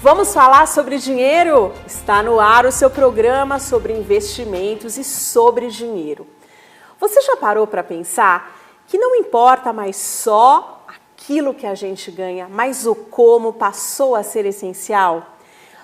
Vamos falar sobre dinheiro? Está no ar o seu programa sobre investimentos e sobre dinheiro. Você já parou para pensar que não importa mais só aquilo que a gente ganha, mas o como passou a ser essencial?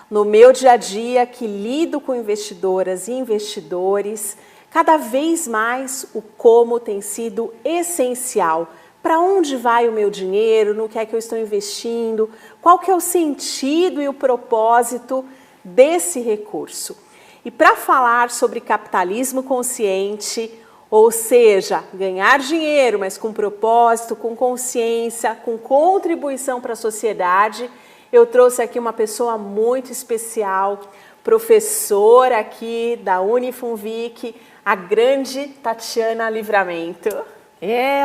No meu dia a dia, que lido com investidoras e investidores, cada vez mais o como tem sido essencial. Para onde vai o meu dinheiro, no que é que eu estou investindo, qual que é o sentido e o propósito desse recurso. E para falar sobre capitalismo consciente, ou seja, ganhar dinheiro, mas com propósito, com consciência, com contribuição para a sociedade, eu trouxe aqui uma pessoa muito especial, professora aqui da Unifunvic, a grande Tatiana Livramento.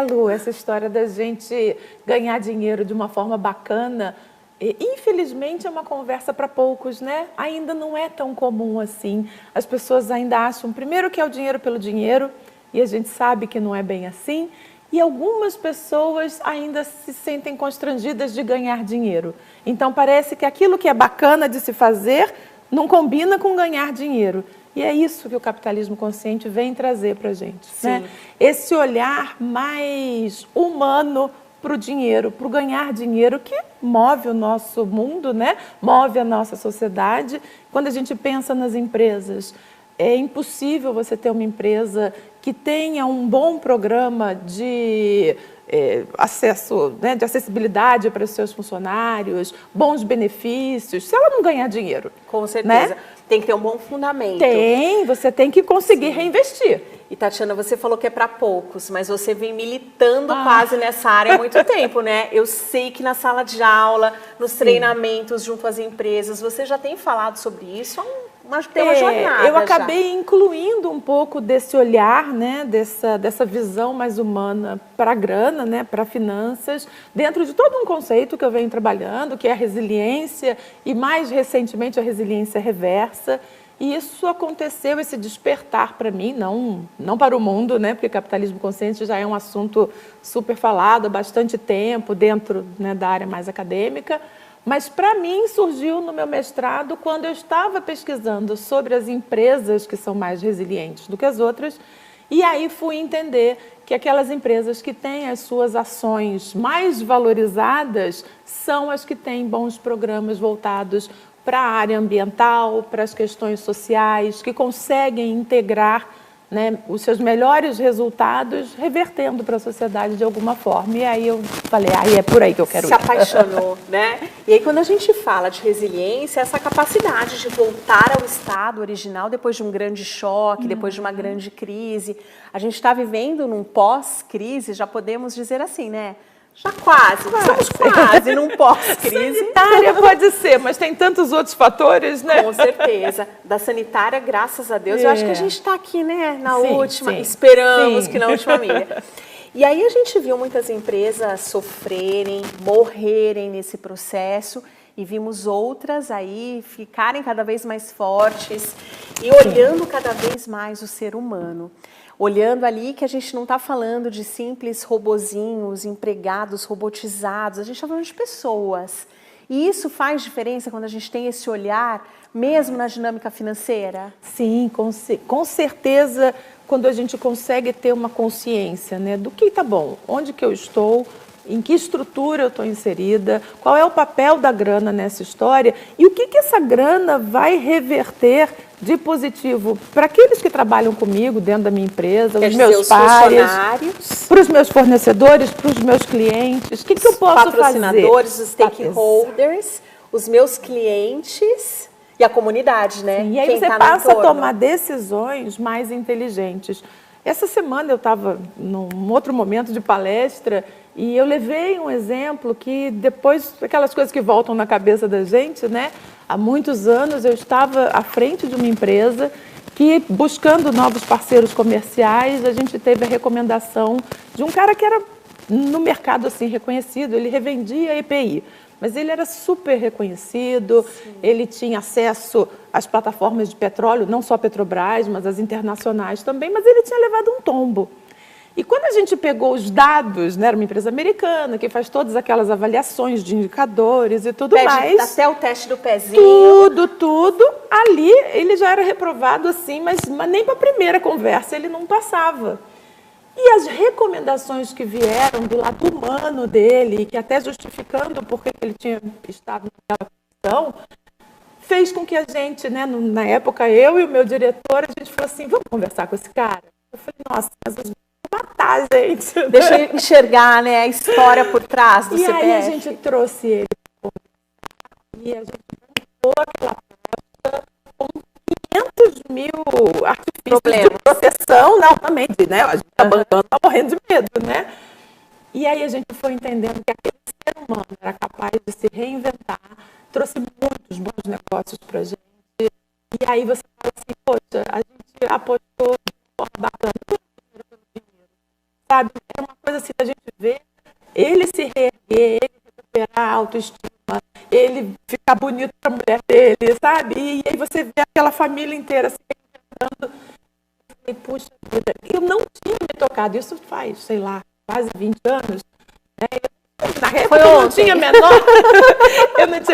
Lu, essa história da gente ganhar dinheiro de uma forma bacana, infelizmente é uma conversa para poucos, né? Ainda não é tão comum assim. As pessoas ainda acham, primeiro, que é o dinheiro pelo dinheiro, e a gente sabe que não é bem assim. E algumas pessoas ainda se sentem constrangidas de ganhar dinheiro. Então parece que aquilo que é bacana de se fazer não combina com ganhar dinheiro. E é isso que o capitalismo consciente vem trazer para a gente, né? Esse olhar mais humano para o dinheiro, para o ganhar dinheiro, que move o nosso mundo, né? Move a nossa sociedade. Quando a gente pensa nas empresas, é impossível você ter uma empresa que tenha um bom programa de acesso, né, de acessibilidade para os seus funcionários, bons benefícios, se ela não ganhar dinheiro. Com certeza. Né? Tem que ter um bom fundamento. Você tem que conseguir reinvestir. E Tatiana, você falou que é para poucos, mas você vem militando quase nessa área há muito tempo, né? Eu sei que na sala de aula, nos treinamentos junto às empresas, você já tem falado sobre isso, tem uma jornada. Eu acabei incluindo um pouco desse olhar, né, dessa visão mais humana para a grana, né, para finanças, dentro de todo um conceito que eu venho trabalhando, que é a resiliência e, mais recentemente, a resiliência reversa. E isso aconteceu, esse despertar para mim, não para o mundo, né, porque capitalismo consciente já é um assunto super falado há bastante tempo dentro, né, da área mais acadêmica. Mas, para mim, surgiu no meu mestrado quando eu estava pesquisando sobre as empresas que são mais resilientes do que as outras, e aí fui entender que aquelas empresas que têm as suas ações mais valorizadas são as que têm bons programas voltados para a área ambiental, para as questões sociais, que conseguem integrar, né, os seus melhores resultados revertendo para a sociedade de alguma forma. E aí eu falei, é por aí que eu quero ir. Se apaixonou, né? E aí quando a gente fala de resiliência, essa capacidade de voltar ao estado original depois de um grande choque, depois de uma grande crise. A gente está vivendo num pós-crise, já podemos dizer assim, né? Já estamos quase num pós-crise. Sanitária pode ser, mas tem tantos outros fatores, né? Com certeza. Da sanitária, graças a Deus, eu acho que a gente está aqui, né, na última, sim. Esperamos que na última milha. E aí a gente viu muitas empresas sofrerem, morrerem nesse processo, e vimos outras aí ficarem cada vez mais fortes e olhando cada vez mais o ser humano. Olhando ali que a gente não está falando de simples robozinhos, empregados robotizados, a gente está falando de pessoas. E isso faz diferença quando a gente tem esse olhar, mesmo na dinâmica financeira? Sim, com certeza, quando a gente consegue ter uma consciência, né, do que está bom, onde que eu estou, em que estrutura eu estou inserida, qual é o papel da grana nessa história e o que essa grana vai reverter de positivo para aqueles que trabalham comigo dentro da minha empresa, os meus pares, para os meus fornecedores, para os meus clientes. O que eu posso fazer? Patrocinadores, os stakeholders, os meus clientes e a comunidade, né? Sim, e aí você passa a tomar decisões mais inteligentes. Essa semana eu estava num outro momento de palestra e eu levei um exemplo que depois, aquelas coisas que voltam na cabeça da gente, né? Há muitos anos eu estava à frente de uma empresa que, buscando novos parceiros comerciais, a gente teve a recomendação de um cara que era no mercado assim reconhecido, ele revendia EPI. Mas ele era super reconhecido, ele tinha acesso às plataformas de petróleo, não só a Petrobras, mas as internacionais também, mas ele tinha levado um tombo. E quando a gente pegou os dados, né, era uma empresa americana que faz todas aquelas avaliações de indicadores e tudo mais. Até o teste do pezinho. Tudo. Ali ele já era reprovado assim, mas nem para a primeira conversa ele não passava. E as recomendações que vieram do lado humano dele, que até justificando por que ele tinha estado naquela posição, fez com que a gente, né, na época, eu e o meu diretor, a gente falou assim, vamos conversar com esse cara? Eu falei, nossa, mas vamos matar, gente. Deixa eu enxergar, né, a história por trás do CPF. E aí a gente trouxe ele e a gente montou aquela aposta com 500 mil artifícios de proteção, não, também, né, a gente tá bancando, tá morrendo de medo, né? E aí a gente foi entendendo que aquele ser humano era capaz de se reinventar, trouxe muitos bons negócios pra gente. E aí você fala assim, poxa, a gente apostou de forma bacana, sabe? É uma coisa assim da gente ver ele se reerguer, ele recuperar a autoestima, ele ficar bonito pra mulher dele, sabe? E aí você vê aquela família inteira se reinventando. E, puxa vida, eu não tinha me tocado, isso faz, sei lá, quase 20 anos, né? Na época eu não tinha a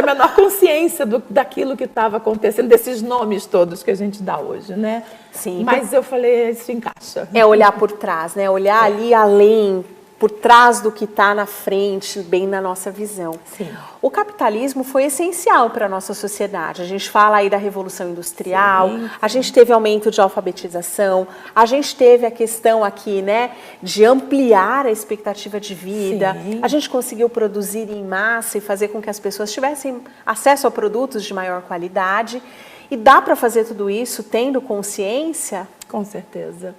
menor consciência daquilo que estava acontecendo, desses nomes todos que a gente dá hoje, né? Sim. Mas eu falei, isso encaixa. É olhar por trás, né? Olhar ali além, por trás do que está na frente, bem na nossa visão. Sim. O capitalismo foi essencial para a nossa sociedade. A gente fala aí da Revolução Industrial, sim. A gente teve aumento de alfabetização, a gente teve a questão aqui, né, de ampliar a expectativa de vida, Sim. a gente conseguiu produzir em massa e fazer com que as pessoas tivessem acesso a produtos de maior qualidade. E dá para fazer tudo isso tendo consciência? Com certeza.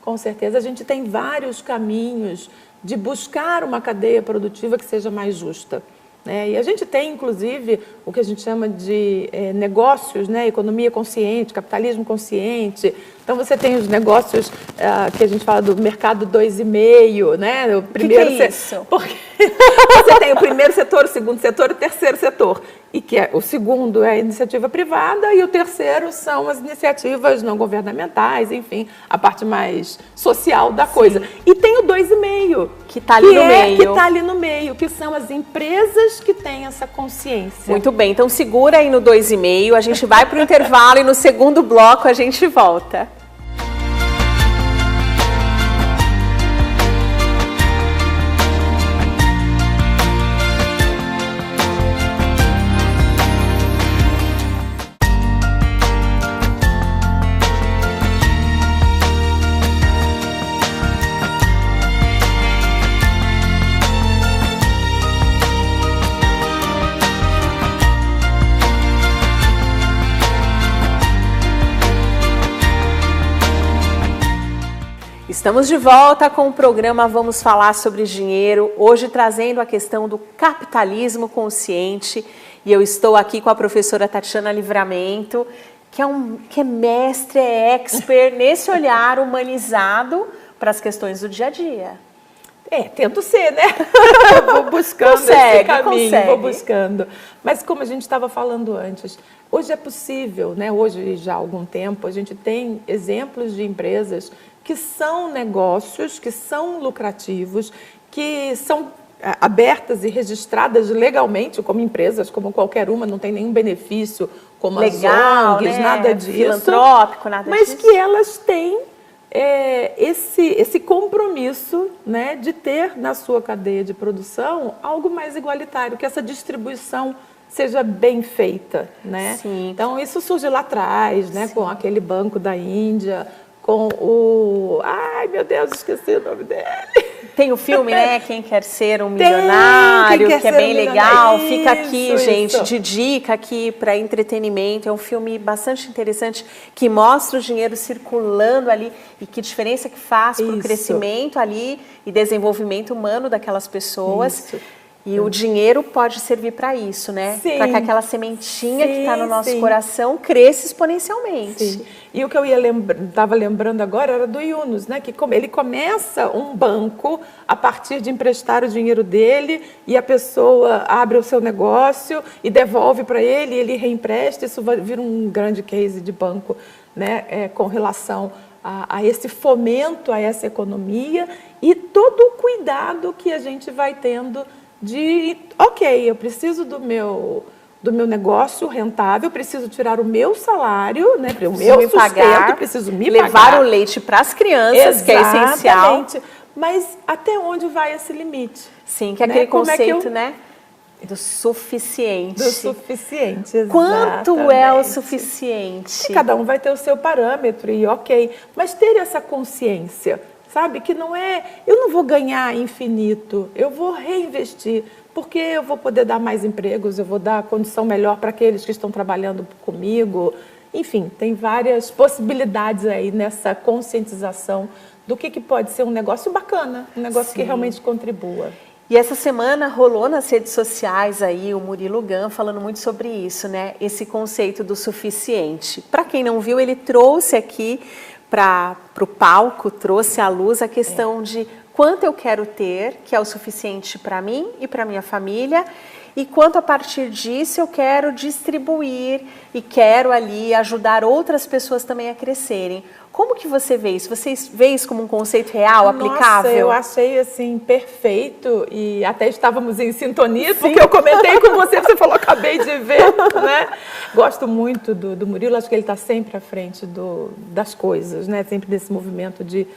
Com certeza, a gente tem vários caminhos de buscar uma cadeia produtiva que seja mais justa, né? E a gente tem, inclusive, o que a gente chama de negócios, né? Economia consciente, capitalismo consciente. Então, você tem os negócios que a gente fala do mercado 2,5, né? O primeiro que é isso? Porque você tem o primeiro setor, o segundo setor e o terceiro setor. E que o segundo é a iniciativa privada e o terceiro são as iniciativas não governamentais, enfim, a parte mais social da coisa. E tem o 2,5, que está ali no meio. Que está ali no meio, que são as empresas que têm essa consciência. Muito bem, então segura aí no 2,5, a gente vai para o intervalo e no segundo bloco a gente volta. Estamos de volta com o programa Vamos Falar sobre Dinheiro, hoje trazendo a questão do capitalismo consciente. E eu estou aqui com a professora Tatiana Livramento, que é mestre, é expert nesse olhar humanizado para as questões do dia a dia. Tento ser, né? Vou buscando esse caminho, vou buscando. Mas como a gente estava falando antes, hoje é possível, né? Hoje já há algum tempo, a gente tem exemplos de empresas que são negócios, que são lucrativos, que são abertas e registradas legalmente como empresas, como qualquer uma, não tem nenhum benefício, como legal, as ONGs, né? Nada disso. Filantrópico, nada mas disso. Mas que elas têm esse compromisso, né, de ter na sua cadeia de produção algo mais igualitário, que essa distribuição seja bem feita, né? Sim. Então, isso surge lá atrás, né, com aquele banco da Índia, com o... Ai, meu Deus, esqueci o nome dele. Tem o filme, né? Quem Quer Ser um Milionário, que é bem legal. Fica aqui, gente, de dica aqui para entretenimento. É um filme bastante interessante que mostra o dinheiro circulando ali e que diferença que faz para o crescimento ali e desenvolvimento humano daquelas pessoas. E o dinheiro pode servir para isso, né? Para que aquela sementinha que está no nosso coração cresça exponencialmente. Sim. E o que eu estava lembrando agora era do Yunus, né? Que ele começa um banco a partir de emprestar o dinheiro dele e a pessoa abre o seu negócio e devolve para ele, e ele reempresta. Isso vira um grande case de banco, né? Com relação a esse fomento a essa economia e todo o cuidado que a gente vai tendo de, ok, eu preciso do meu negócio rentável, preciso tirar o meu salário, né, o meu sustento, preciso me pagar. Levar o leite para as crianças, que é essencial. Mas até onde vai esse limite? Sim, que é aquele conceito, né? Do suficiente. Do suficiente, exatamente. Quanto é o suficiente? E cada um vai ter o seu parâmetro e ok. Mas ter essa consciência, sabe? Que não é, eu não vou ganhar infinito, eu vou reinvestir. Porque eu vou poder dar mais empregos, eu vou dar condição melhor para aqueles que estão trabalhando comigo. Enfim, tem várias possibilidades aí nessa conscientização do que pode ser um negócio bacana, um negócio que realmente contribua. E essa semana rolou nas redes sociais aí o Murilo Gun falando muito sobre isso, né? Esse conceito do suficiente. Para quem não viu, ele trouxe aqui para o palco, trouxe à luz a questão de quanto eu quero ter, que é o suficiente para mim e para minha família, e quanto a partir disso eu quero distribuir e quero ali ajudar outras pessoas também a crescerem. Como que você vê isso? Você vê isso como um conceito real, aplicável? Nossa, eu achei assim perfeito e até estávamos em sintonia, porque eu comentei com você, você falou, acabei de ver, né? Gosto muito do Murilo, acho que ele está sempre à frente das coisas, né? Sempre desse movimento de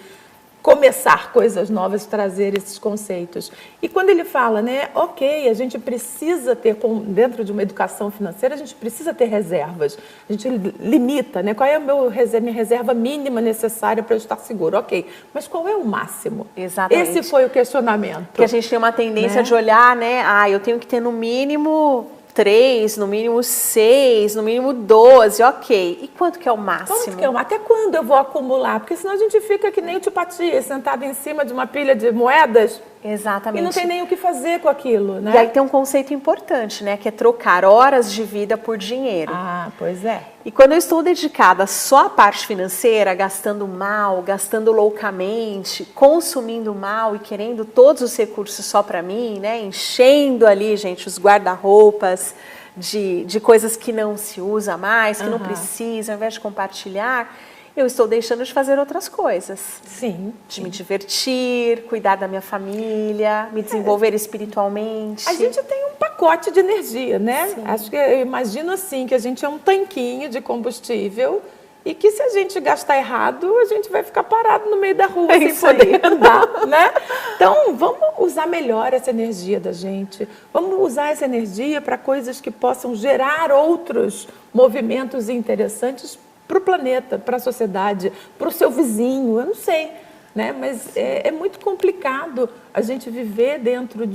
começar coisas novas, trazer esses conceitos. E quando ele fala, né, ok, a gente precisa ter, dentro de uma educação financeira, a gente precisa ter reservas. A gente limita, né, qual é a minha reserva mínima necessária para eu estar seguro? Ok, mas qual é o máximo? Exatamente. Esse foi o questionamento. Porque a gente tem uma tendência, né, de olhar, né, eu tenho que ter no mínimo 3, no mínimo 6, no mínimo 12, ok. E quanto que é o máximo? Quanto que é o máximo? Até quando eu vou acumular? Porque senão a gente fica que nem o tio Patia, sentado em cima de uma pilha de moedas. Exatamente. E não tem nem o que fazer com aquilo, né? E aí tem um conceito importante, né? Que é trocar horas de vida por dinheiro. Ah, pois é. E quando eu estou dedicada só à parte financeira, gastando mal, gastando loucamente, consumindo mal e querendo todos os recursos só para mim, né? Enchendo ali, gente, os guarda-roupas de coisas que não se usa mais, que não precisa, ao invés de compartilhar, eu estou deixando de fazer outras coisas. Sim. De me divertir, cuidar da minha família, me desenvolver espiritualmente. A gente tem um pacote de energia, né? Sim. Acho que eu imagino assim, que a gente é um tanquinho de combustível e que se a gente gastar errado, a gente vai ficar parado no meio da rua sem poder andar, né? Então, vamos usar melhor essa energia da gente. Vamos usar essa energia para coisas que possam gerar outros movimentos interessantes para o planeta, para a sociedade, para o seu vizinho, eu não sei, né? Mas é muito complicado a gente viver dentro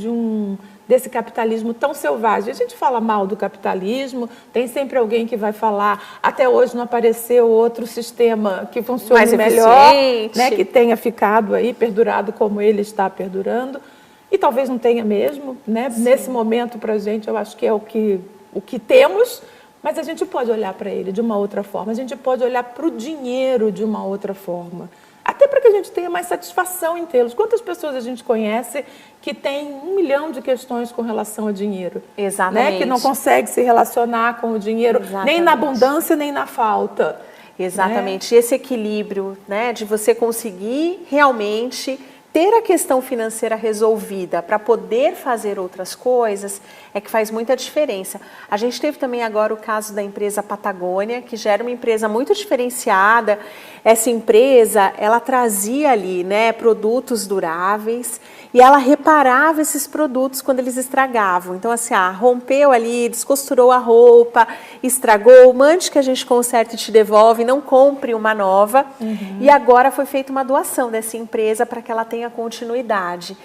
desse capitalismo tão selvagem. A gente fala mal do capitalismo, tem sempre alguém que vai falar, até hoje não apareceu outro sistema que funcione melhor, né? Que tenha ficado aí, perdurado como ele está perdurando, e talvez não tenha mesmo, né? Sim. Nesse momento, para a gente, eu acho que é o que temos. Mas a gente pode olhar para ele de uma outra forma, a gente pode olhar para o dinheiro de uma outra forma. Até para que a gente tenha mais satisfação em tê-los. Quantas pessoas a gente conhece que tem 1 milhão de questões com relação ao dinheiro? Exatamente. Né? Que não consegue se relacionar com o dinheiro, nem na abundância, nem na falta. Exatamente. Né? Esse equilíbrio, né, de você conseguir realmente ter a questão financeira resolvida para poder fazer outras coisas é que faz muita diferença. A gente teve também agora o caso da empresa Patagônia, que já era uma empresa muito diferenciada. Essa empresa, ela trazia ali, né, produtos duráveis e ela reparava esses produtos quando eles estragavam. Então, assim, rompeu ali, descosturou a roupa, estragou, mande que a gente conserta e te devolve, não compre uma nova. E agora foi feita uma doação dessa empresa para que ela tenha continuidade.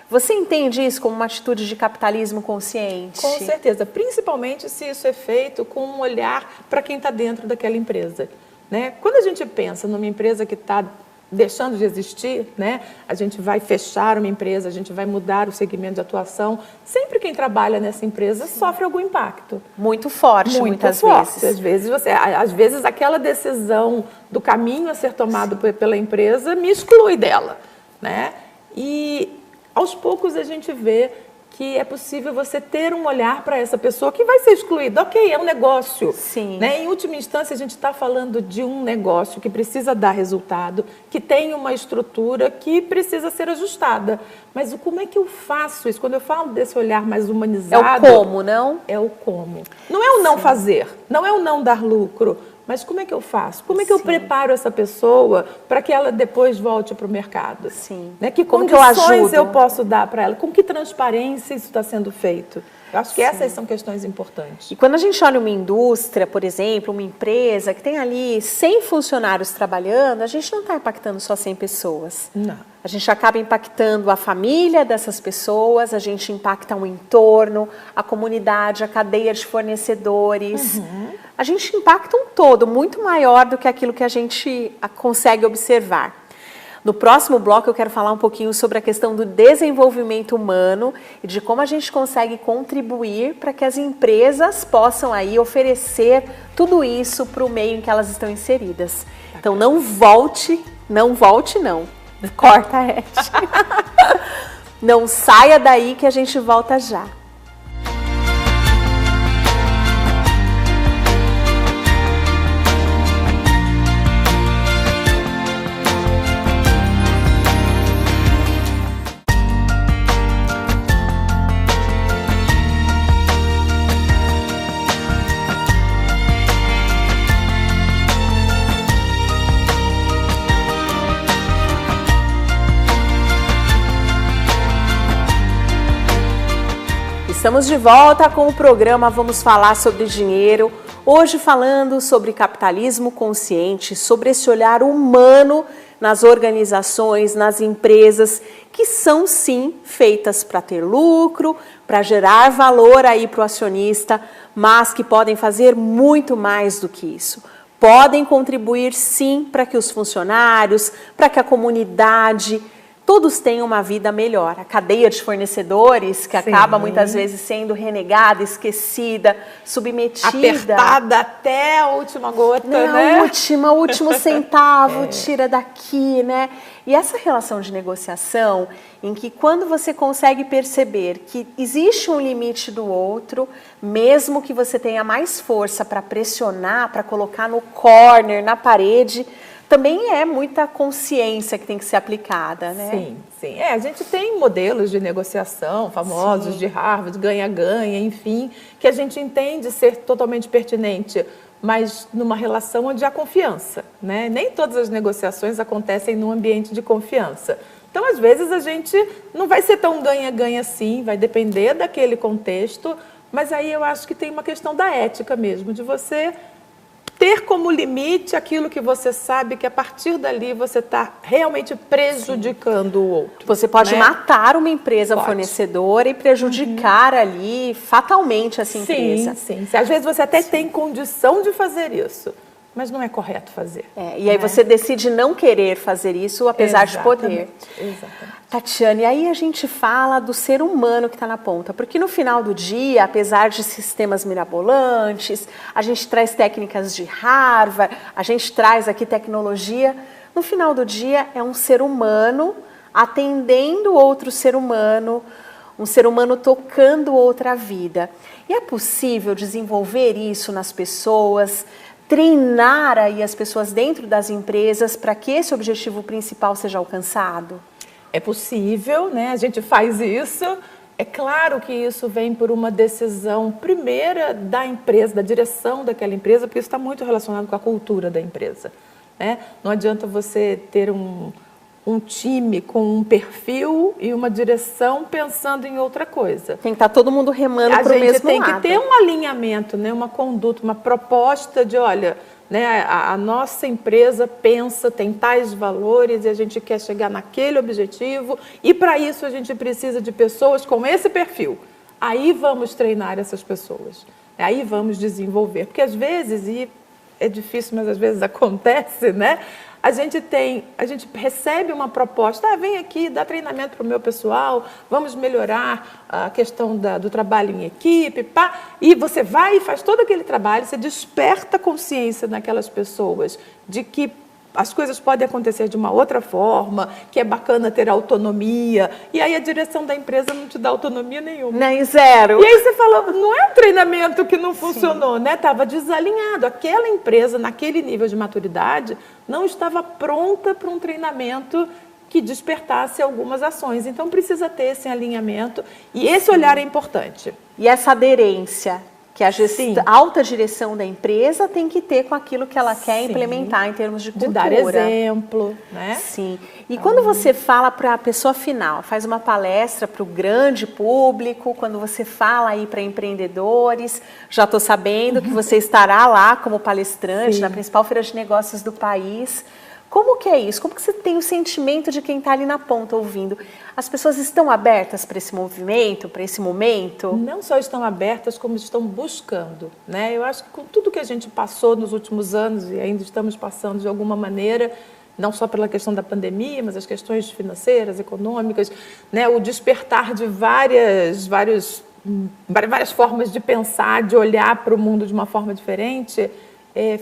Você entende isso como uma atitude de capitalismo consciente? Com certeza, principalmente se isso é feito com um olhar para quem está dentro daquela empresa, né? Quando a gente pensa numa empresa que está deixando de existir, né? A gente vai fechar uma empresa, a gente vai mudar o segmento de atuação, sempre quem trabalha nessa empresa sofre algum impacto. Muito forte, muitas vezes. Às vezes aquela decisão do caminho a ser tomado pela empresa me exclui dela, né? E aos poucos a gente vê que é possível você ter um olhar para essa pessoa que vai ser excluída. Ok, é um negócio. Sim. Né? Em última instância, a gente está falando de um negócio que precisa dar resultado, que tem uma estrutura que precisa ser ajustada. Mas como é que eu faço isso? Quando eu falo desse olhar mais humanizado... É o como, não? É o como. Não é o não fazer, não é o não dar lucro, mas como é que eu faço? Como é que eu preparo essa pessoa para que ela depois volte para o mercado? Sim. Né? Que Como que eu condições ajudo? eu posso dar para ela? Com que transparência isso está sendo feito? Eu acho que essas são questões importantes. E quando a gente olha uma indústria, por exemplo, uma empresa que tem ali 100 funcionários trabalhando, a gente não está impactando só 100 pessoas. Não. A gente acaba impactando a família dessas pessoas, a gente impacta o entorno, a comunidade, a cadeia de fornecedores. A gente impacta um todo muito maior do que aquilo que a gente consegue observar. No próximo bloco eu quero falar um pouquinho sobre a questão do desenvolvimento humano e de como a gente consegue contribuir para que as empresas possam aí oferecer tudo isso para o meio em que elas estão inseridas. Então não volte não. Corta a Ed. Não saia daí que a gente volta já. Estamos de volta com o programa Vamos Falar sobre Dinheiro, hoje falando sobre capitalismo consciente, sobre esse olhar humano nas organizações, nas empresas, que são sim feitas para ter lucro, para gerar valor aí para o acionista, mas que podem fazer muito mais do que isso. Podem contribuir sim para que os funcionários, para que a comunidade... todos têm uma vida melhor. A cadeia de fornecedores, que acaba muitas vezes sendo renegada, esquecida, submetida. Apertada até a última gota, né? O último centavo, tira daqui, né? E essa relação de negociação, em que quando você consegue perceber que existe um limite do outro, mesmo que você tenha mais força para pressionar, para colocar no corner, na parede, também é muita consciência que tem que ser aplicada, né? Sim, sim. A gente tem modelos de negociação famosos, de Harvard, ganha-ganha, enfim, que a gente entende ser totalmente pertinente, mas numa relação onde há confiança, né? Nem todas as negociações acontecem num ambiente de confiança. Então, às vezes, a gente não vai ser tão ganha-ganha assim, vai depender daquele contexto, mas aí eu acho que tem uma questão da ética mesmo, de você... ter como limite aquilo que você sabe que a partir dali você está realmente prejudicando o outro. Você pode matar uma empresa fornecedora e prejudicar ali fatalmente essa empresa. Sim. Às vezes você até tem condição de fazer isso, mas não é correto fazer. E aí você decide não querer fazer isso, apesar de poder. Exatamente. Tatiana, e aí a gente fala do ser humano que está na ponta, porque no final do dia, apesar de sistemas mirabolantes, a gente traz técnicas de Harvard, a gente traz aqui tecnologia, no final do dia é um ser humano atendendo outro ser humano, um ser humano tocando outra vida. E é possível desenvolver isso nas pessoas, treinar aí as pessoas dentro das empresas para que esse objetivo principal seja alcançado? É possível, né? A gente faz isso. É claro que isso vem por uma decisão primeira da empresa, da direção daquela empresa, porque isso está muito relacionado com a cultura da empresa, né? Não adianta você ter um time com um perfil e uma direção pensando em outra coisa. Tem que estar todo mundo remando para o mesmo lado. A gente tem que ter um alinhamento, né? Uma conduta, uma proposta de, olha... né, a nossa empresa pensa, tem tais valores e a gente quer chegar naquele objetivo e para isso a gente precisa de pessoas com esse perfil. Aí vamos treinar essas pessoas, aí vamos desenvolver, porque às vezes, e é difícil, mas às vezes acontece, né? A gente recebe uma proposta, vem aqui, dá treinamento para o meu pessoal, vamos melhorar a questão do trabalho em equipe, e você vai e faz todo aquele trabalho, você desperta a consciência naquelas pessoas de que as coisas podem acontecer de uma outra forma, que é bacana ter autonomia, e aí a direção da empresa não te dá autonomia nenhuma. Nem zero. E aí você fala, não é um treinamento que não funcionou, né? Estava desalinhado. Aquela empresa, naquele nível de maturidade, não estava pronta para um treinamento que despertasse algumas ações. Então, precisa ter esse alinhamento e esse olhar é importante. E essa aderência que a alta direção da empresa tem que ter com aquilo que ela quer implementar em termos de cultura. De dar exemplo, né? Sim. E quando você fala para a pessoa final, faz uma palestra para o grande público, quando você fala aí para empreendedores, já estou sabendo que você estará lá como palestrante na principal feira de negócios do país. Como que é isso? Como que você tem o sentimento de quem está ali na ponta ouvindo? As pessoas estão abertas para esse movimento, para esse momento? Não só estão abertas, como estão buscando, né? Eu acho que com tudo que a gente passou nos últimos anos e ainda estamos passando de alguma maneira, não só pela questão da pandemia, mas as questões financeiras, econômicas, né? O despertar de várias formas de pensar, de olhar para o mundo de uma forma diferente,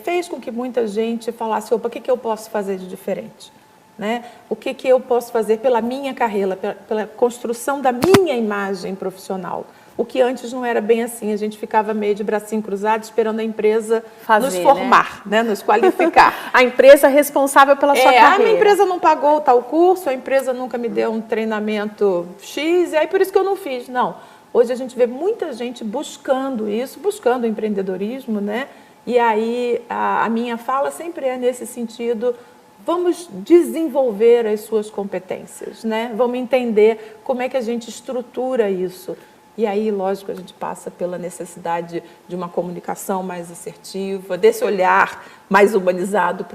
fez com que muita gente falasse, opa, o que eu posso fazer de diferente? Né? O que eu posso fazer pela minha carreira, pela construção da minha imagem profissional? O que antes não era bem assim, a gente ficava meio de bracinho cruzado esperando a empresa nos formar, né? Nos qualificar. A empresa responsável pela sua carreira. A minha empresa não pagou tal curso, a empresa nunca me deu um treinamento X, e aí por isso que eu não fiz. Não, hoje a gente vê muita gente buscando isso, buscando o empreendedorismo, né? E aí a minha fala sempre é nesse sentido, vamos desenvolver as suas competências, né? Vamos entender como é que a gente estrutura isso. E aí, lógico, a gente passa pela necessidade de uma comunicação mais assertiva, desse olhar mais humanizado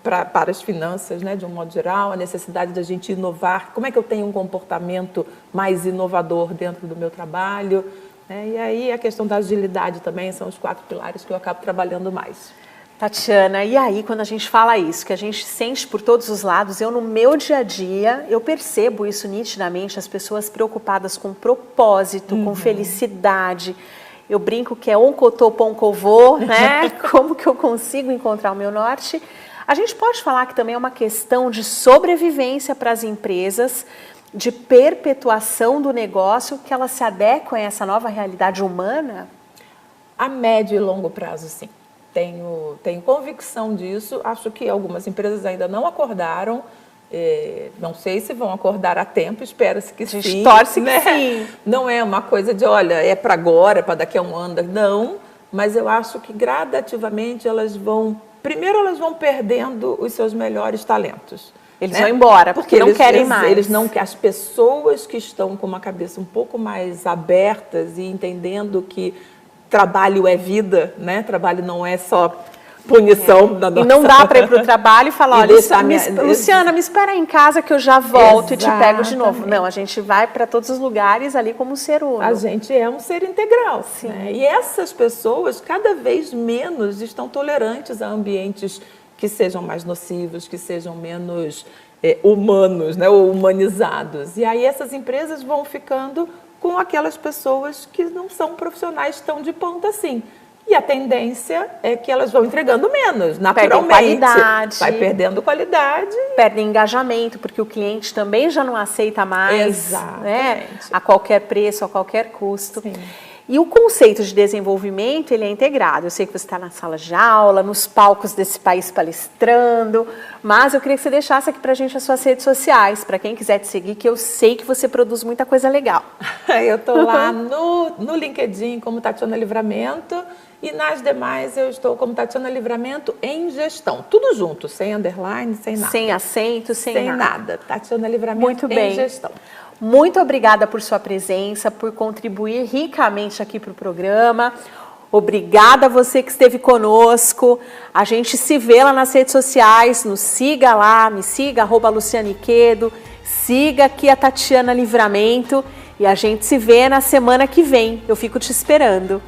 para as finanças, né? De um modo geral, a necessidade da gente inovar. Como é que eu tenho um comportamento mais inovador dentro do meu trabalho? E aí a questão da agilidade também são os 4 pilares que eu acabo trabalhando mais. Tatiana, e aí quando a gente fala isso, que a gente sente por todos os lados, eu no meu dia a dia, eu percebo isso nitidamente, as pessoas preocupadas com propósito, com felicidade. Eu brinco que é oncotô, poncovô, né? Como que eu consigo encontrar o meu norte? A gente pode falar que também é uma questão de sobrevivência para as empresas, de perpetuação do negócio, que elas se adequam a essa nova realidade humana? A médio e longo prazo, sim. Tenho convicção disso. Acho que algumas empresas ainda não acordaram. Não sei se vão acordar a tempo, espera-se que sim. A gente torce que sim. Não é uma coisa de, olha, é para agora, para daqui a um ano. Não, mas eu acho que gradativamente primeiro elas vão perdendo os seus melhores talentos. Eles vão embora, porque não querem mais. As pessoas que estão com uma cabeça um pouco mais abertas e entendendo que trabalho é vida, né? Trabalho não é só punição da nossa... E não dá para ir para o trabalho e falar, olha, Luciana, me espera aí em casa que eu já volto e te pego de novo. Não, a gente vai para todos os lugares ali como ser uno. A gente é um ser integral. Sim. Né? E essas pessoas cada vez menos estão tolerantes a ambientes que sejam mais nocivos, que sejam menos humanos, né, ou humanizados. E aí essas empresas vão ficando com aquelas pessoas que não são profissionais tão de ponta assim. E a tendência é que elas vão entregando menos, naturalmente. Perdem qualidade. Vai perdendo qualidade. Perdem engajamento, porque o cliente também já não aceita mais, né, a qualquer preço, a qualquer custo. Sim. E o conceito de desenvolvimento, ele é integrado. Eu sei que você está na sala de aula, nos palcos desse país palestrando, mas eu queria que você deixasse aqui para a gente as suas redes sociais, para quem quiser te seguir, que eu sei que você produz muita coisa legal. Eu estou lá no LinkedIn como Tatiana Livramento e nas demais eu estou como Tatiana Livramento em gestão. Tudo junto, sem underline, sem nada. Sem acento, sem nada. Tatiana Livramento muito bem. Em gestão. Muito obrigada por sua presença, por contribuir ricamente aqui para o programa. Obrigada a você que esteve conosco. A gente se vê lá nas redes sociais, nos siga lá, me siga, @Lucianiquedo, siga aqui a Tatiana Livramento e a gente se vê na semana que vem. Eu fico te esperando.